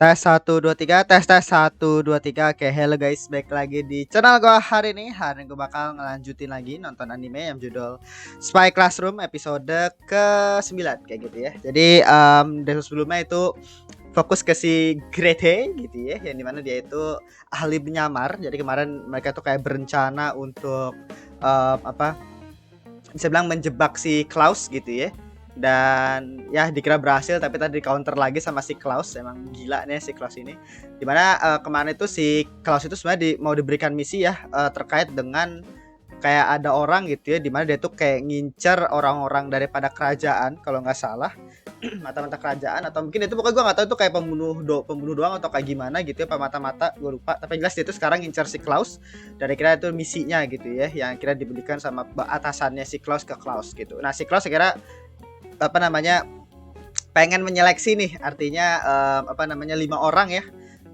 Tes satu 2 3 tes satu 2 3. Oke, hello guys, baik lagi di channel gua hari ini. Hari ini gua bakal ngelanjutin lagi nonton anime yang judul Spy Classroom episode ke-9 kayak gitu ya. Jadi dari sebelumnya itu fokus ke si Grete gitu ya, yang dimana dia itu ahli penyamar. Jadi kemarin mereka tuh kayak berencana untuk apa bisa bilang menjebak si Klaus gitu ya, dan ya dikira berhasil tapi tadi di counter lagi sama si Klaus. Emang gila nih si Klaus ini, dimana kemarin itu si Klaus itu sebenarnya mau diberikan misi ya, terkait dengan kayak ada orang gitu ya, dimana dia tuh kayak ngincer orang-orang daripada kerajaan kalau nggak salah. Mata-mata kerajaan atau mungkin itu, pokoknya gue nggak tahu itu kayak pembunuh doang atau kayak gimana gitu ya, apa mata-mata gue lupa, tapi jelas dia itu sekarang ngincer si Klaus, dan kira itu misinya gitu ya, yang kira diberikan sama atasannya si Klaus ke Klaus gitu. Nah si Klaus kira apa namanya pengen menyeleksi nih, artinya apa namanya 5 orang ya.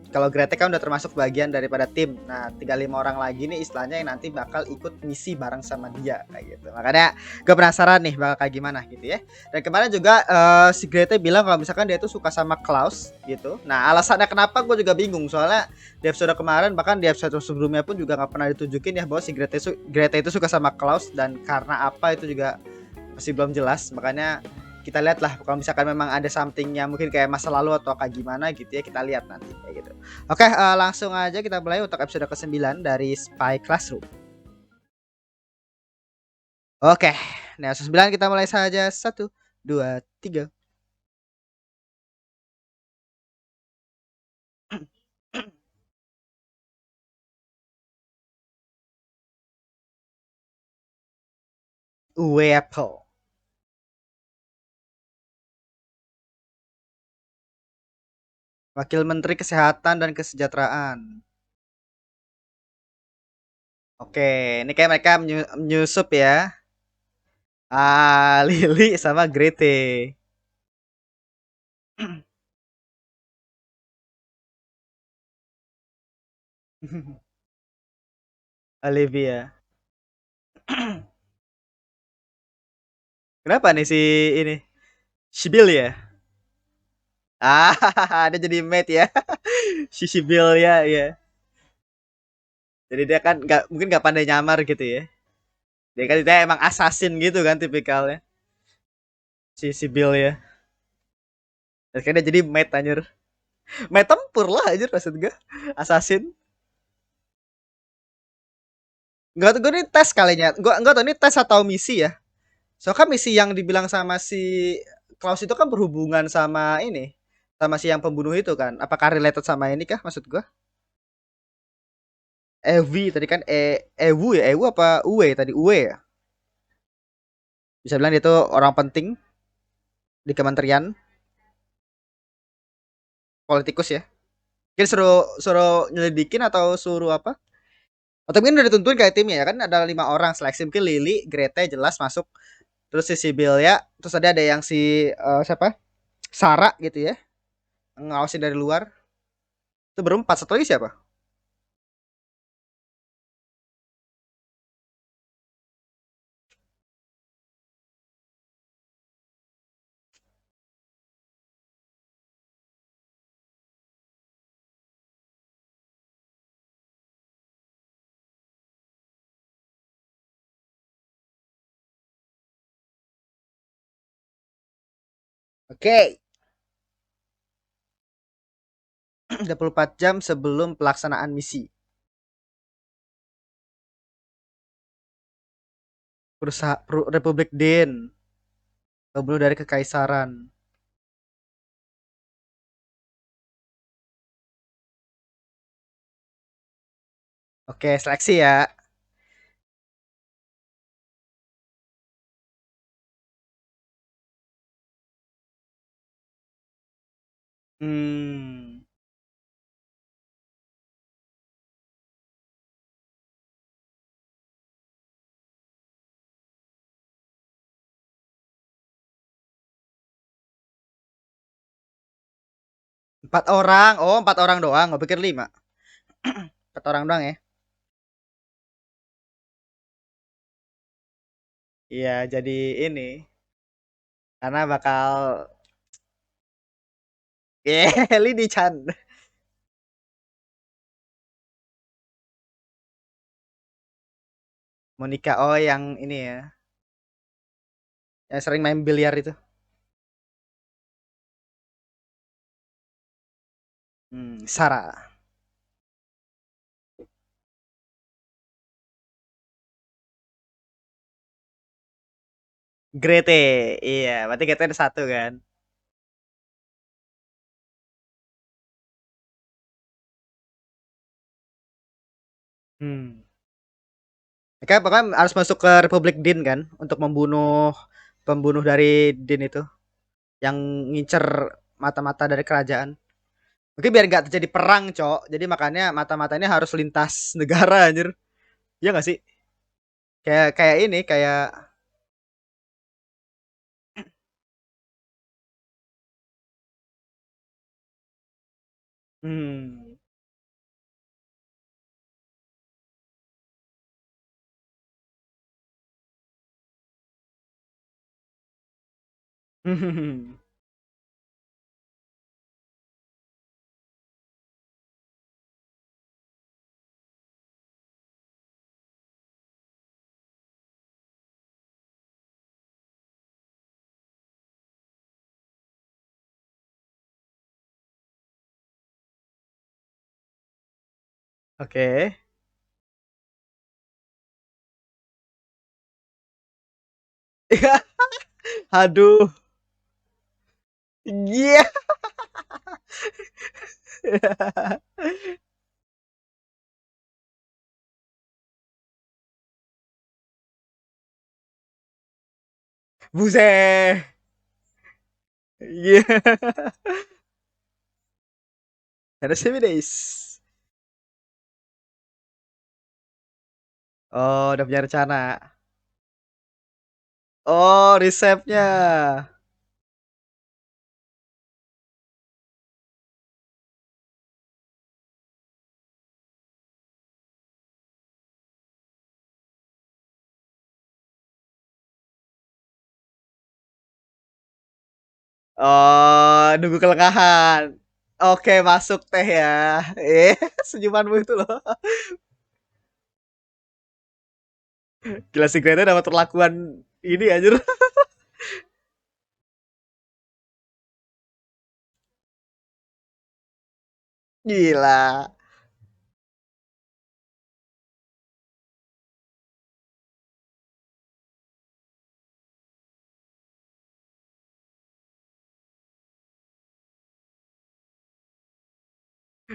Kalau Grete kan udah termasuk bagian daripada tim. Nah, tinggal 5 orang lagi nih istilahnya yang nanti bakal ikut misi bareng sama dia kayak gitu. Makanya gue penasaran nih bakal kayak gimana gitu ya. Dan kemarin juga si Grete bilang kalau misalkan dia tuh suka sama Klaus gitu. Nah, alasannya kenapa gue juga bingung, soalnya di episode kemarin bahkan di episode sebelumnya pun juga nggak pernah ditunjukin ya bahwa si Grete itu suka sama Klaus, dan karena apa itu juga masih belum jelas. Makanya kita lihat lah, kalau misalkan memang ada somethingnya mungkin kayak masa lalu atau kayak gimana gitu ya, kita lihat nanti kayak gitu. Oke, langsung aja kita mulai untuk episode ke-9 dari Spy Classroom. Oke, nah episode 9 kita mulai saja. Satu, dua, tiga. Apple. Wakil Menteri Kesehatan dan Kesejahteraan. Oke, ini kayak mereka menyusup ya. Lily sama Grete. Olivia. Kenapa nih si ini? Sibyl ya? Ah, ada jadi mate ya. Si Sibyl ya, ya. Jadi dia kan nggak mungkin nggak pandai nyamar gitu ya. Dia kan dia emang assassin gitu kan tipikalnya. Si Bill ya. Dan kan dia jadi mate anjir. Mate tempur lah anjir maksud gue. Assassin. Enggak tuh gue ini tes kalinya. Gue enggak tahu ini tes atau misi ya. Soalnya kan misi yang dibilang sama si Klaus itu kan berhubungan sama ini. Sama si yang pembunuh itu kan. Apakah related sama ini kah maksud gue? Evi tadi kan Ewu ya. Ewu apa Uwe tadi? Uwe ya. Bisa bilang dia tuh orang penting di kementerian politikus ya. Mungkin suruh suruh nyelidikin atau suruh apa? Atau mungkin udah ditentuin kayak timnya ya kan, ada 5 orang seleksi, mungkin Lily, Grete jelas masuk, terus si Sibyl ya, terus ada yang si siapa? Sarah gitu ya, ngawasin dari luar. Itu berempat, satu lagi siapa? Oke. 24 jam sebelum pelaksanaan misi. Republik Din, pembunuh dari kekaisaran. Oke, seleksi ya. Hmm. 4 orang. Oh, 4 orang doang. Gue pikir 5. 4 orang doang ya. Iya, jadi ini karena bakal Lidi Chan. Monica, oh yang ini ya, yang sering main biliar itu. Sarah. Grete. Iya, berarti kita ada satu kan. Hmm. Mereka pokoknya harus masuk ke Republik Din kan untuk membunuh pembunuh dari Din itu yang ngincer mata-mata dari kerajaan. Mungkin biar nggak terjadi perang, Cok. Jadi makanya mata-mata ini harus lintas negara anjir. Iya nggak sih? Kayak kayak ini kayak hmm. Oke. Aduh. Iya. Buset. Iya. Ada 7 days. Oh, udah punya rencana. Oh, resepnya. Oh, nunggu kelengahan. Oke, masuk teh ya. Eh, senyumanmu itu loh. Gila si Greta dapat perlakuan ini anjir. Gila.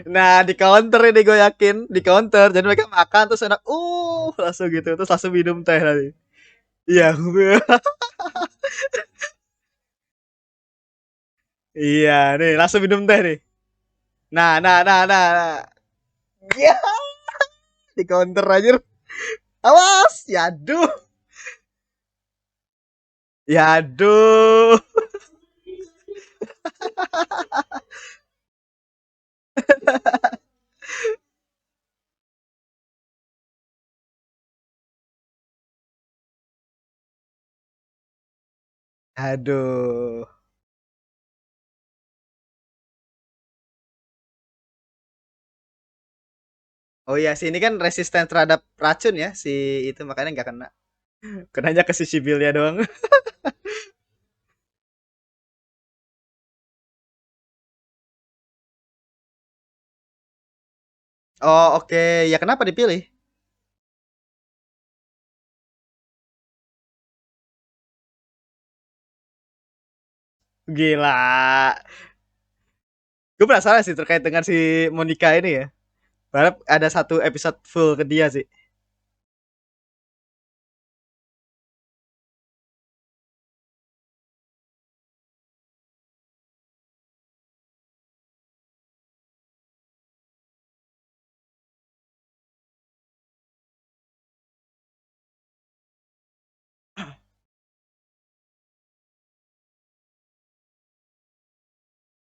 Nah, di counter ini gue yakin, di counter. Jadi mereka makan terus enak, langsung gitu, terus langsung minum teh tadi. Iya, iya nih, langsung minum teh nih. Nah. Iya, di counter aja. Awas, yaduh, yaduh, aduh. Oh iya, si ini kan resisten terhadap racun ya, si itu makanya nggak kena. Kenanya ke si Sibilnya doang. Oh oke, ya kenapa dipilih? Gila. Gue penasaran sih terkait dengan si Monica ini ya. Berharap ada satu episode full ke dia sih.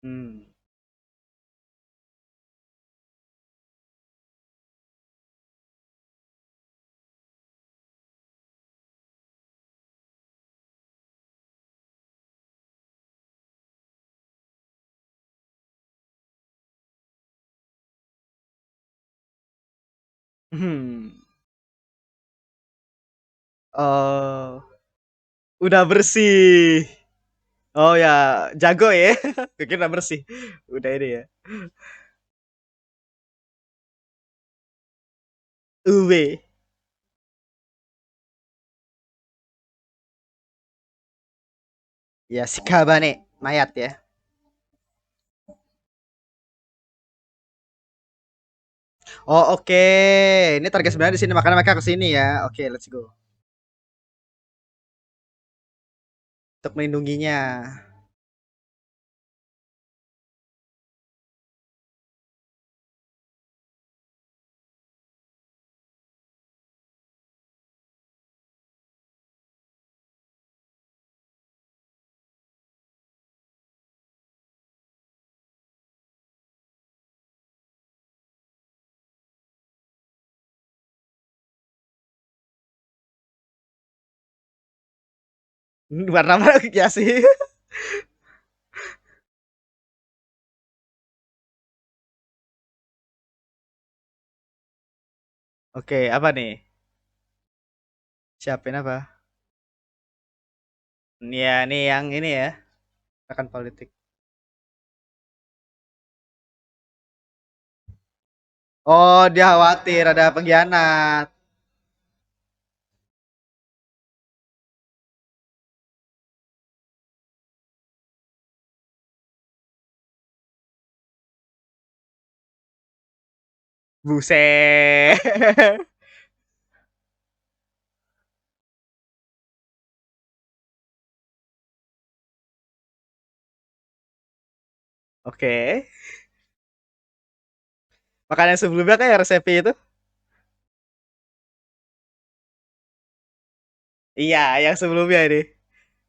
Hmm. Hmm. Oh, udah bersih. Oh ya, jago ya. Pikir udah bersih. Udah ini ya. Uwe. Ya, si Kabane. Mayat ya. Oh, oke. Ini target sebenarnya di sini, makanya mereka ke sini ya. Oke, let's go. Untuk melindunginya. Warna mana ya sih? Oke, apa nih? Siapin apa? Nih ya, nih yang ini ya. Akan politik. Oh, dia khawatir ada pengkhianat. Buset. Oke. Makanan sebelumnya kayak resepnya itu. Iya, yang sebelumnya ini.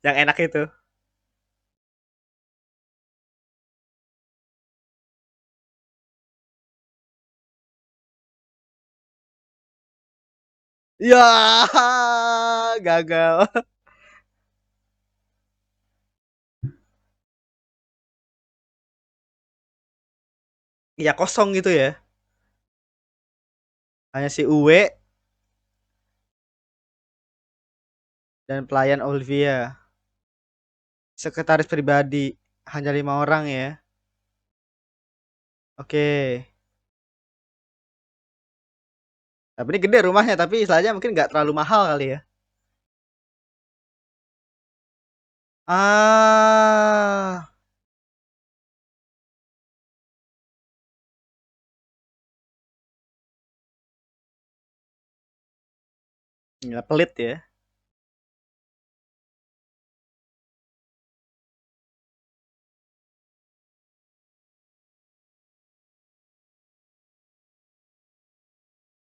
Yang enak itu. Ya, gagal. Iya, kosong gitu ya. Hanya si Uwe dan pelayan Olivia. Sekretaris pribadi. Hanya 5 orang ya. Oke. Tapi ini gede rumahnya, tapi istilahnya mungkin nggak terlalu mahal kali ya. Ah, ya pelit ya.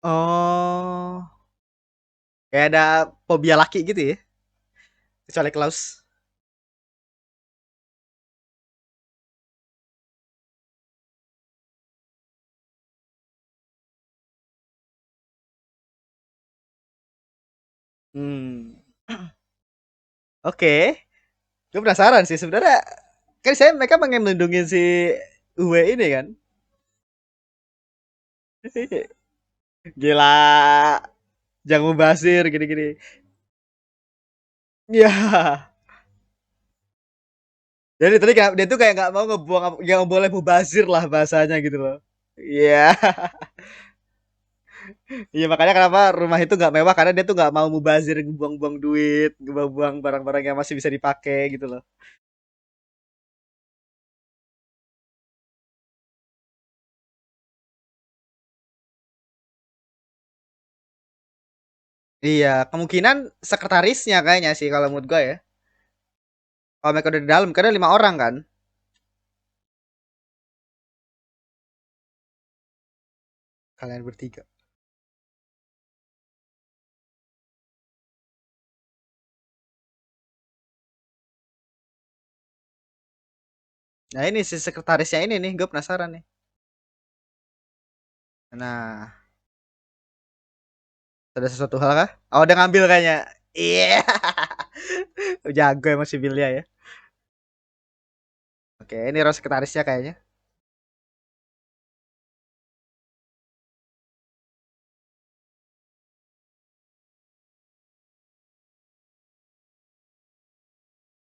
Oh, kayak ada fobia laki gitu ya. Kecuali Klaus. Hmm. Oke. Gue penasaran sih sebenarnya. Kan saya mereka pengen melindungi si Uwe ini kan. Gila. Jangan mubazir gini-gini. Iya. Jadi tadi kayak dia tuh kayak nggak mau ngebuang, nggak boleh mubazir lah bahasanya gitu loh. Iya. Iya makanya kenapa rumah itu nggak mewah karena dia tuh nggak mau mubazir, buang-buang duit, buang-buang barang-barang yang masih bisa dipakai gitu loh. Iya, kemungkinan sekretarisnya kayaknya sih kalau menurut gue ya. Kalau mereka udah di dalam, karena 5 orang kan. Kalian bertiga. Nah ini si sekretarisnya ini nih, gue penasaran nih. Nah, ada sesuatu hal kah? Oh, udah ngambil kayaknya. Iya. Jago emang si Billy ya. Oke, ini Rose sekretarisnya kayaknya.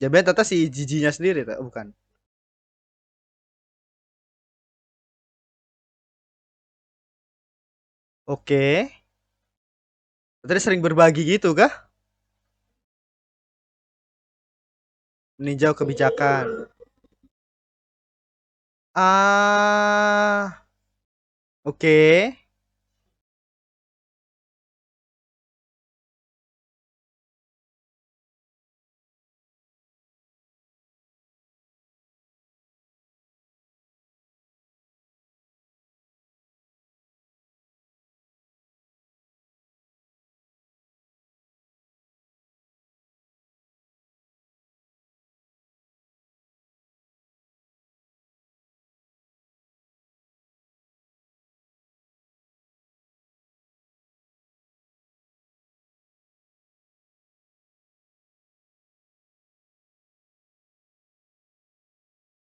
Jaben tata si jijinya sendiri tak? Bukan. Oke. Tadi sering berbagi gitu kah? Meninjau kebijakan. Ah, oke.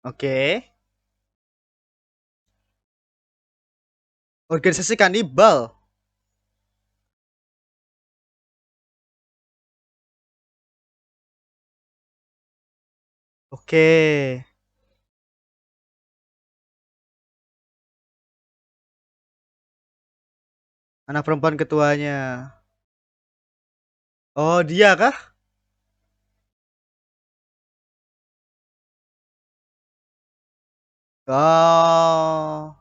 Oke. Organisasi kanibal. Oke. Anak perempuan ketuanya. Oh, dia kah? Oh.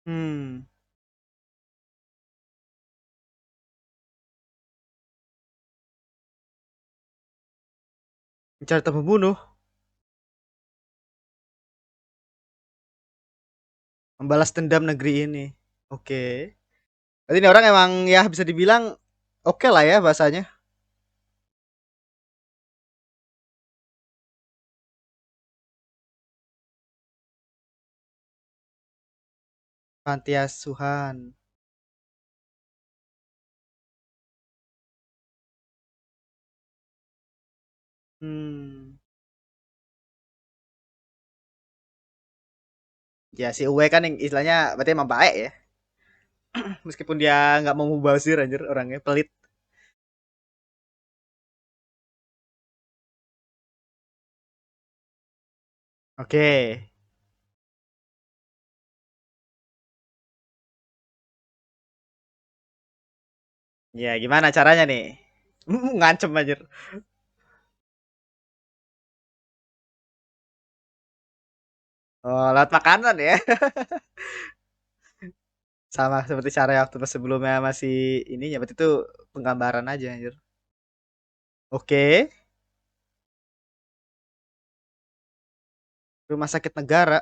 Hmm. Mencari tempat pembunuh. Membalas dendam negeri ini. Oke. Berarti ini orang emang ya bisa dibilang oke lah ya bahasanya. Panti asuhan. Hmm. Ya si Uwe kan yang istilahnya berarti emang baik ya. Meskipun dia nggak mau mubazir anjir orangnya pelit. Oke. Ya gimana caranya nih? Ngancem anjir. Oh, lewat makanan ya. Sama seperti cara waktu sebelumnya masih ininya berarti itu penggambaran aja anjir. Oke. Rumah sakit negara.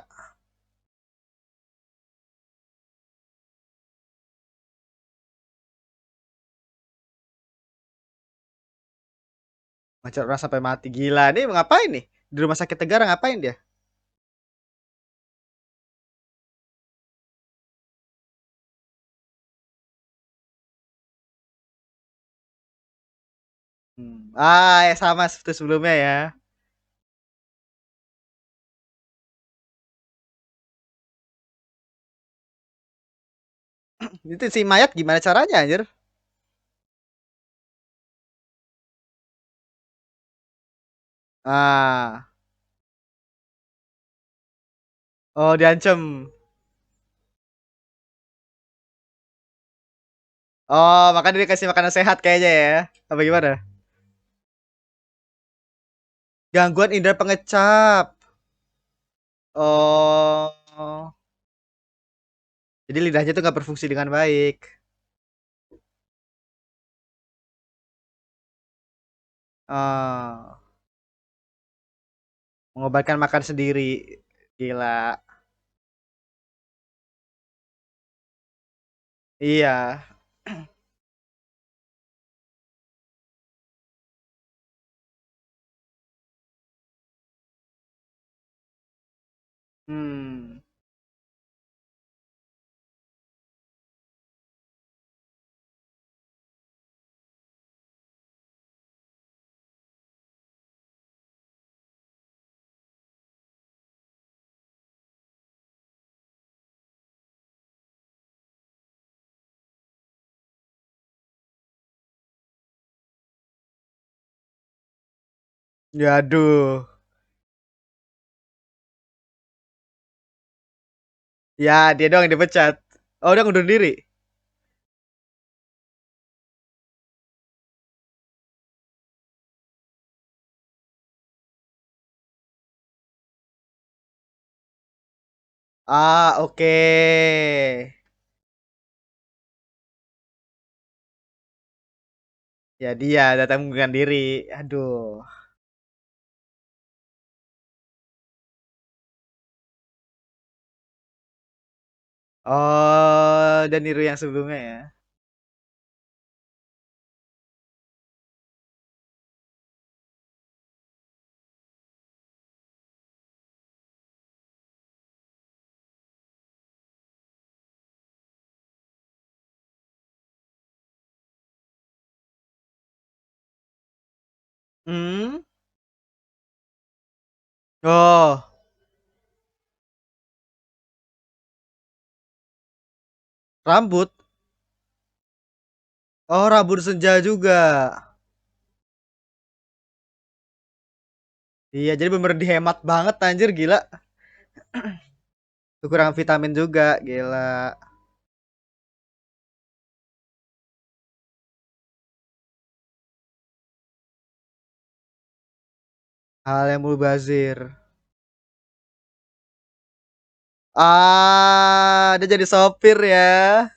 Ngacak orang sampai mati gila. Nih ngapain nih? Di rumah sakit negara ngapain dia? Ah, ya sama seperti sebelumnya ya. Itu si mayat gimana caranya anjir? Ah. Oh, diancem. Oh, makanya dia kasih makanan sehat kayaknya ya. Apa gimana? Gangguan indera pengecap. Oh. Jadi lidahnya tuh nggak berfungsi dengan baik. Ah. Mengobatkan makan sendiri. Gila. Iya. Hmm. Ya aduh. Ya dia doang yang dipecat. Oh udah ngundur diri. Ah oke. Ya dia datang mengundurkan diri. Aduh. Oh dan niru yang sebelumnya ya. Hmm. Oh rambut. Oh rambut senja juga. Iya jadi bener dihemat banget anjir gila. Kekurangan vitamin juga gila. Hal yang mubazir. Ah, dia jadi sopir ya.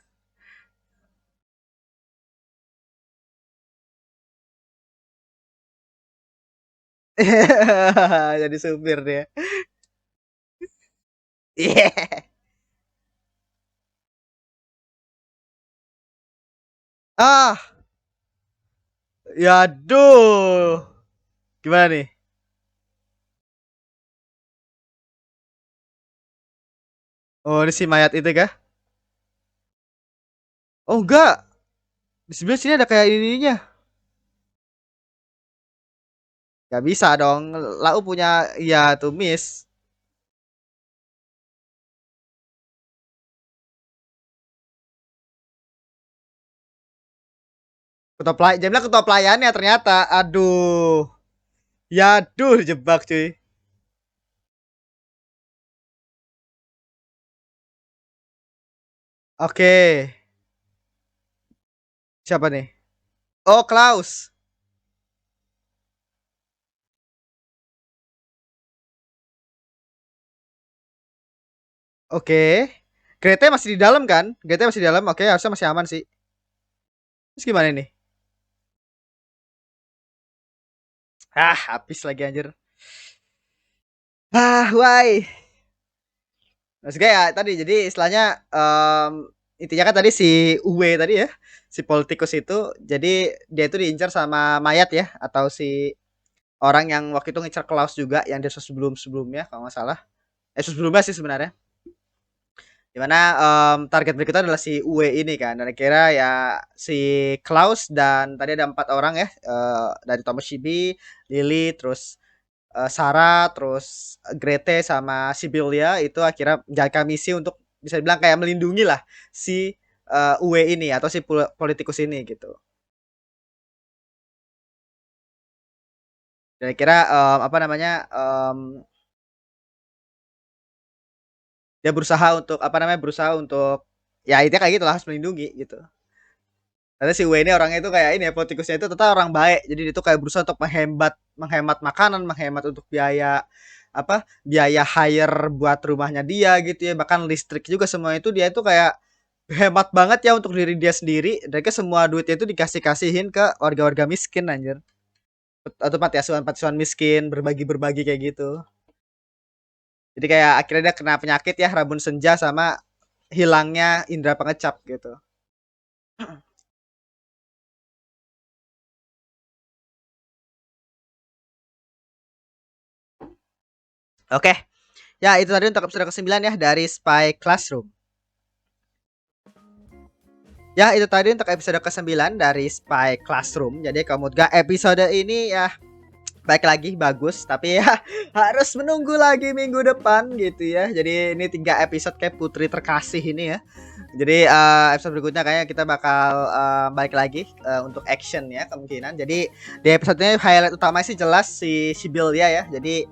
Jadi supir dia. Iya. Ah, ya aduh. Gimana nih? Oh, ini si mayat itu kah? Oh, enggak. Di sebelah sini ada kayak ininya. Gak bisa dong. Lau punya ya tumis. Ketua pelay Jamila ketua pelayannya ternyata. Aduh. Ya aduh dijebak cuy. Oke. Siapa nih? Oh, Klaus. Oke. Grete masih di dalam kan? Grete masih di dalam. Oke, harusnya masih aman sih. Terus gimana nih? Ah, habis lagi anjir. Ah, why? Maksudnya ya tadi jadi istilahnya intinya kan tadi si Uwe tadi ya, si politikus itu jadi dia itu diincar sama mayat ya atau si orang yang waktu itu ngincar Klaus juga yang dia sebelumnya kalau nggak salah. Sebelumnya sih sebenarnya. Dimana target berikutnya adalah si Uwe ini kan dan kira ya si Klaus dan tadi ada 4 orang ya dari Tomoshima, Lily, terus Sarah, terus Grete sama Sibylia itu akhirnya menjalankan misi untuk bisa dibilang kayak melindungi lah si Uwe ini atau si politikus ini gitu. Dan kira apa namanya dia berusaha untuk apa namanya berusaha untuk ya itu kayak gitu lah harus melindungi gitu. Karena si Uwe ini orangnya itu kayak ini ya politikusnya itu tetap orang baik. Jadi dia itu kayak berusaha untuk menghemat menghemat makanan, menghemat untuk biaya apa biaya hire buat rumahnya dia gitu ya bahkan listrik juga semua itu dia itu kayak hemat banget ya untuk diri dia sendiri dan ke semua duitnya itu dikasih-kasihin ke warga-warga miskin anjir atau panti asuhan miskin berbagi-berbagi kayak gitu Jadi kayak akhirnya dia kena penyakit ya, rabun senja sama hilangnya indera pengecap gitu. Oke, ya itu tadi untuk episode ke-9 ya dari Spy Classroom. Ya itu tadi untuk episode ke-9 dari Spy Classroom. Jadi kamu gak episode ini ya baik lagi bagus, tapi ya harus menunggu lagi minggu depan gitu ya. Jadi ini 3 episode kayak Putri Terkasih ini ya. Jadi episode berikutnya kayaknya kita bakal balik lagi untuk action ya kemungkinan. Jadi di episode ini highlight utama sih jelas si Sibylia ya. Jadi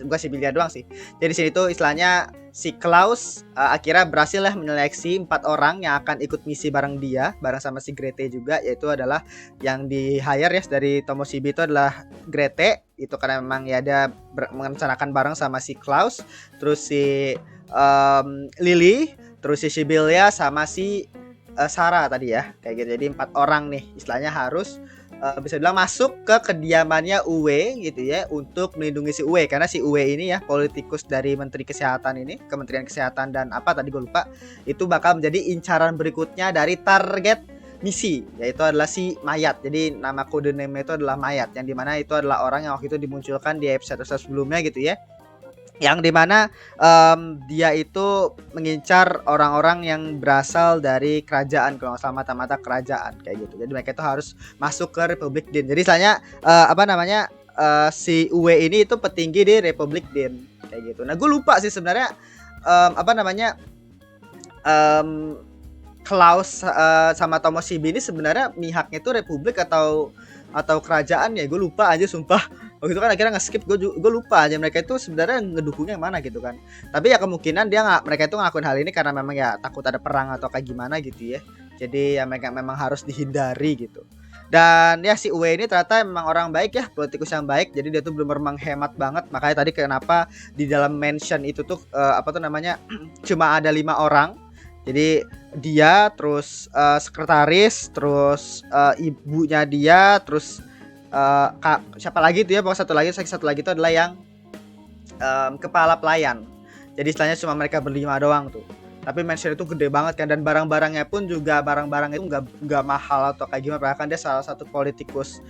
bukan Sibylia doang sih. Jadi sini tuh istilahnya si Klaus akhirnya berhasil lah menyeleksi 4 orang yang akan ikut misi bareng dia, bareng sama si Grete juga, yaitu adalah yang di hire ya dari Tomoshibi itu adalah Grete, itu karena memang ya ada merencanakan bareng sama si Klaus, terus si Lily, terus si Sibylia sama si Sarah tadi ya, kayak gitu. Jadi 4 orang nih istilahnya harus bisa bilang masuk ke kediamannya Uwe gitu ya untuk melindungi si Uwe, karena si Uwe ini ya politikus dari Menteri Kesehatan ini, Kementerian Kesehatan dan apa tadi gue lupa, itu bakal menjadi incaran berikutnya dari target misi, yaitu adalah si Mayat. Jadi nama kode name itu adalah Mayat, yang dimana itu adalah orang yang waktu itu dimunculkan di episode sebelumnya gitu ya, yang dimana dia itu mengincar orang-orang yang berasal dari kerajaan, kalau nggak salah mata-mata kerajaan kayak gitu. Jadi mereka itu harus masuk ke Republik Din. Jadi misalnya apa namanya si Uwe ini itu petinggi di Republik Din kayak gitu. Nah gue lupa sih sebenarnya apa namanya Klaus sama Tomoshibi ini sebenarnya mihaknya itu Republik atau kerajaan ya, gue lupa aja sumpah. Waktu itu kan akhirnya nge-skip, gue lupa aja mereka itu sebenarnya ngedukungnya yang mana gitu kan. Tapi ya kemungkinan mereka itu ngelakuin hal ini karena memang ya takut ada perang atau kayak gimana gitu ya. Jadi ya mereka memang harus dihindari gitu. Dan ya si Uwe ini ternyata memang orang baik ya, politikus yang baik. Jadi dia tuh benar menghemat banget. Makanya tadi kenapa di dalam mansion itu tuh apa tuh namanya cuma ada 5 orang. Jadi dia, terus sekretaris, terus ibunya dia, terus siapa lagi itu ya, pokoknya satu lagi itu adalah yang kepala pelayan. Jadi istilahnya cuma mereka berlima doang tuh. Tapi mansion itu gede banget kan, dan barang-barangnya pun juga barang-barang itu nggak mahal atau kayak gimana, bahkan dia salah satu politikus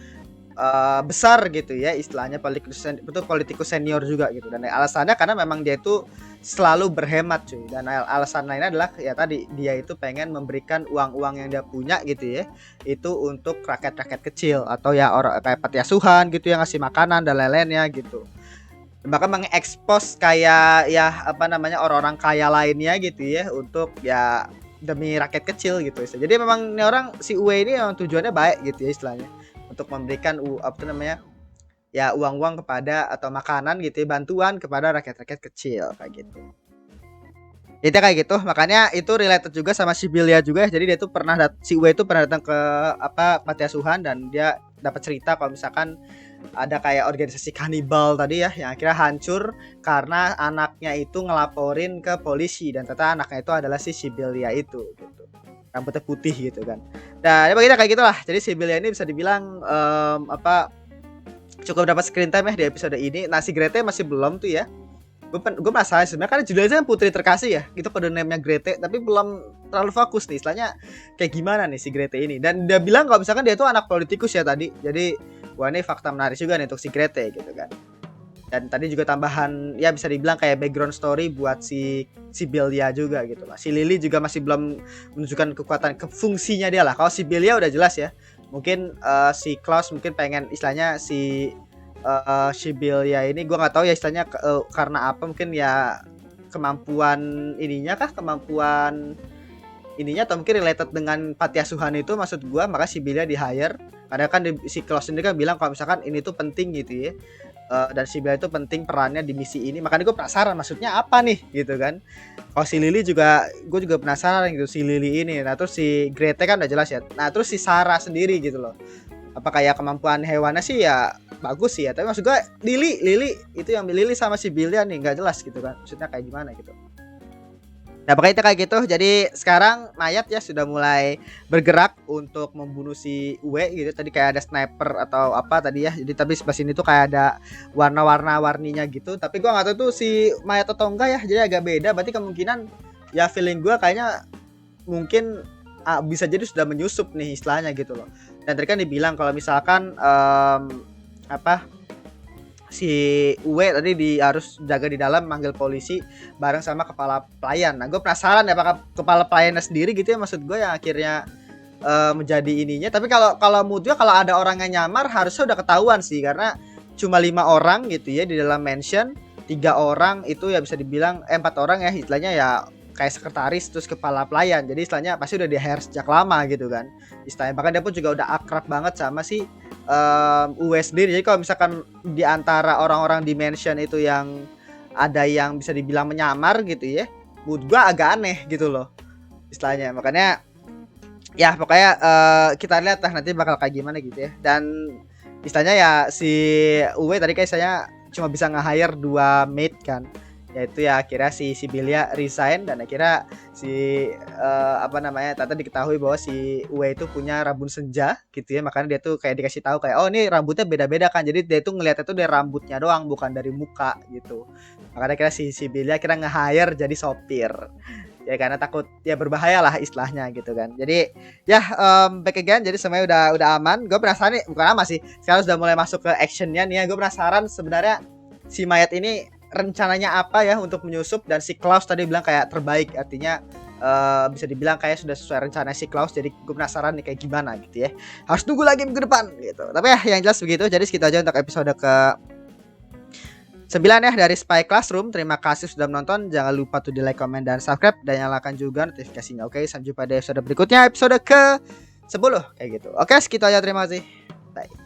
besar gitu ya, istilahnya politikus senior juga gitu. Dan alasannya karena memang dia itu selalu berhemat cuy, dan alasan lainnya adalah ya tadi dia itu pengen memberikan uang-uang yang dia punya gitu ya, itu untuk rakyat-rakyat kecil atau ya orang kayak panti asuhan gitu yang ngasih makanan dan lain-lainnya gitu. Bahkan mengekspos kayak ya apa namanya orang-orang kaya lainnya gitu ya, untuk ya demi rakyat kecil gitu. Jadi memang ini orang si Uwe ini memang tujuannya baik gitu ya istilahnya, untuk memberikan apa namanya ya uang-uang kepada atau makanan gitu ya, bantuan kepada rakyat-rakyat kecil kayak gitu. Jadi kayak gitu, makanya itu related juga sama si Bilia juga ya. Jadi dia tuh si Uwe itu pernah datang ke apa panti asuhan, dan dia dapat cerita kalau misalkan ada kayak organisasi kanibal tadi ya, yang akhirnya hancur karena anaknya itu ngelaporin ke polisi, dan ternyata anaknya itu adalah si Sibylia itu gitu. Rambutnya putih gitu kan. Nah, ya begitu kayak gitulah. Jadi Sibylia ini bisa dibilang apa cukup dapat screen time ya di episode ini. Nah, si Grete masih belum tuh ya. Gue masalah sebenarnya karena judulnya kan Putri Terkasih ya. Itu kode name-nya Grete, tapi belum terlalu fokus nih istilahnya kayak gimana nih si Grete ini. Dan dia bilang kalau misalkan dia tuh anak politikus ya tadi. Jadi wah ini fakta menarik juga nih untuk si Grete gitu kan. Dan tadi juga tambahan ya bisa dibilang kayak background story buat si Belia juga gitu lah. Si Lily juga masih belum menunjukkan kekuatan fungsinya dia lah. Kalau si Belia udah jelas ya. Mungkin si Klaus mungkin pengen istilahnya si Belia ini gue nggak tahu ya istilahnya karena apa, mungkin ya kemampuan ininya kah, kemampuan ininya, atau mungkin related dengan panti asuhan itu maksud gue, maka si Belia di hire. Karena kan si Klaus sendiri kan bilang kalau misalkan ini tuh penting gitu ya. Dan si Bella itu penting perannya di misi ini, makanya gue penasaran maksudnya apa nih gitu kan. Kalau si Lily juga gue juga penasaran gitu, si Lily ini. Nah terus si Grete kan udah jelas ya. Nah terus si Sarah sendiri gitu loh, apa kayak kemampuan hewannya sih ya bagus sih ya, tapi maksud gue Lily itu yang Lily sama si Billian nih nggak jelas gitu kan, maksudnya kayak gimana gitu. Nah, pokoknya itu kayak gitu. Jadi sekarang mayat ya sudah mulai bergerak untuk membunuh si Uwe gitu. Tadi kayak ada sniper atau apa tadi ya. Jadi tapi sebelah sini tuh kayak ada warna-warninya gitu. Tapi gua nggak tahu tuh si mayat atau enggak ya. Jadi agak beda. Berarti kemungkinan ya feeling gua kayaknya mungkin bisa jadi sudah menyusup nih istilahnya gitu loh. Dan tadi kan dibilang kalau misalkan apa si Uwe tadi harus jaga di dalam manggil polisi bareng sama kepala pelayan. Nah, gue penasaran ya apakah kepala pelayannya sendiri gitu ya, maksud gue yang akhirnya menjadi ininya. Tapi kalau menurut gue kalau ada orang yang nyamar harusnya udah ketahuan sih, karena cuma 5 orang gitu ya di dalam mansion. 3 orang itu ya bisa dibilang 4 orang ya istilahnya ya kayak sekretaris terus kepala pelayan. Jadi istilahnya pasti udah di hire sejak lama gitu kan. Istilahnya bahkan dia pun juga udah akrab banget sama si USD. Jadi kalau misalkan di antara orang-orang di mansion itu yang ada yang bisa dibilang menyamar gitu ya, menurut gua agak aneh gitu loh istilahnya. Makanya ya pokoknya kita lihat lah nanti bakal kayak gimana gitu ya. Dan istilahnya ya si Uwe tadi kayak saya cuma bisa nge-hire 2 maid kan, yaitu ya akhirnya si Sibilia resign. Dan akhirnya si apa namanya Tata diketahui bahwa si Uwe itu punya rambut senja gitu ya, makanya dia tuh kayak dikasih tahu kayak oh ini rambutnya beda-beda kan, jadi dia tuh ngelihatnya tuh dari rambutnya doang bukan dari muka gitu. Makanya kira si Sibilia kira nge-hire jadi sopir ya, karena takut ya berbahaya lah istilahnya gitu kan. Jadi ya back again, jadi semuanya udah aman. Gue penasaran nih, bukan aman sih, sekarang sudah mulai masuk ke actionnya nih ya. Gue penasaran sebenarnya si mayat ini rencananya apa ya untuk menyusup. Dan si Klaus tadi bilang kayak terbaik, artinya bisa dibilang kayak sudah sesuai rencana si Klaus. Jadi gue penasaran nih kayak gimana gitu ya, harus tunggu lagi minggu depan gitu. Tapi ya yang jelas begitu. Jadi segitu aja untuk episode ke 9 ya dari Spy Classroom. Terima kasih sudah menonton. Jangan lupa tuh di like, comment, dan subscribe, dan nyalakan juga notifikasinya. Oke, sampai jumpa di episode berikutnya, episode ke 10 kayak gitu. Oke, segitu aja, terima kasih. Bye.